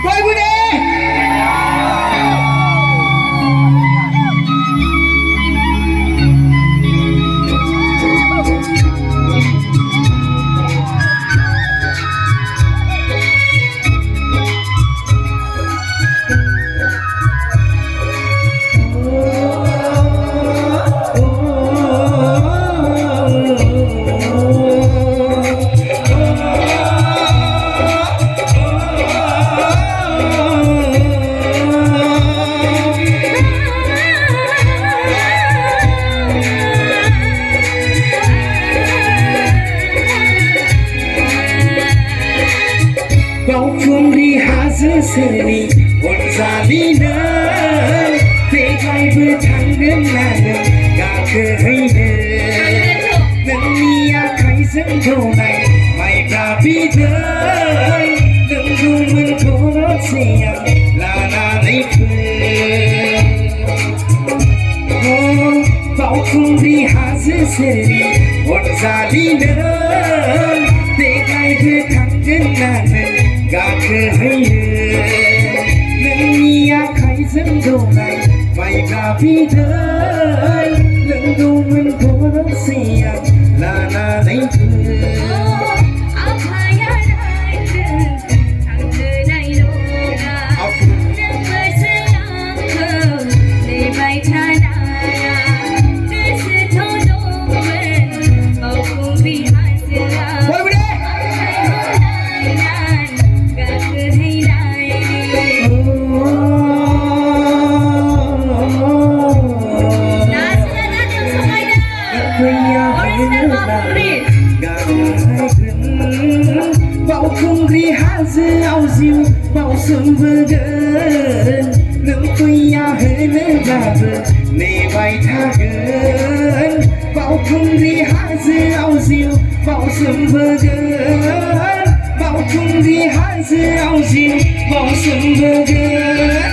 Quay vui đi. बावखुंग्रि हाजो सेरनि अनजालिनो देग्लायबो थांगोन नानो गाखोहैनो नोंनि आखाइजों दौनाय माइब्रा बिदै लोंगौमोन खर'सेयाव लानानै फै बावखुंग्रि हाजो सेरनि अनजालिनो देग्लायबो थांगोन नानो गाखोहैनो नोंनि आखाइजों दौनाय माइब्रा बिदै लोंगौमोन खर'सेयाव लानानै फै बावखुंग्रि हाजोआव जिउ बावसोमबोगोन नों फैया होनोब्लाबो नेबाय थागोन बावखुंग्रि हाजोआव जिउ बावसोमबोगोन बावखुंग्रि हाजोआव जिउ बावसोमबोगोन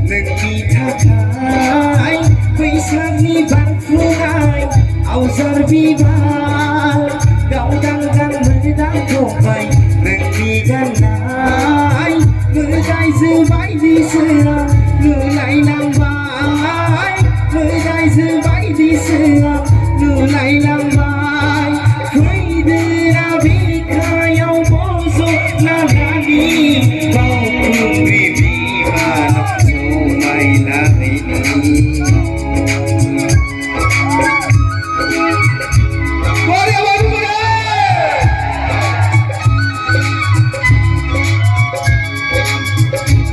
नोंनि थाखाय बैसागनि बारफुनाय आवजार बिबार गावदां मोदां दंबाय नोंनि गाननाय मोदायजो बायदिसोआ नुलायलांबाय मोदायजो बायदिसोआ नुलायलांबाय फैदोना बिखायाव बज'ना लानि बावखुंग्रि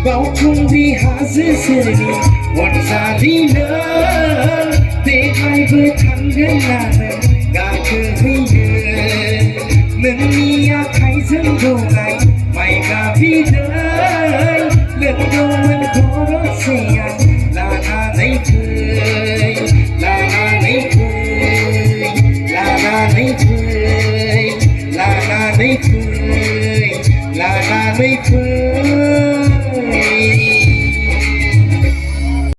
बावखुंग्रि हाजो सेरनि अनजालिनो देग्लायबो थांगोन नानो गाखोहैनो नोंनि आखाइजों दौनाय माइब्रा बिदै लोंगौमोन खर'सेयाव लानानै फै लानानै फै लानानै फै लानानै फै लानानै फै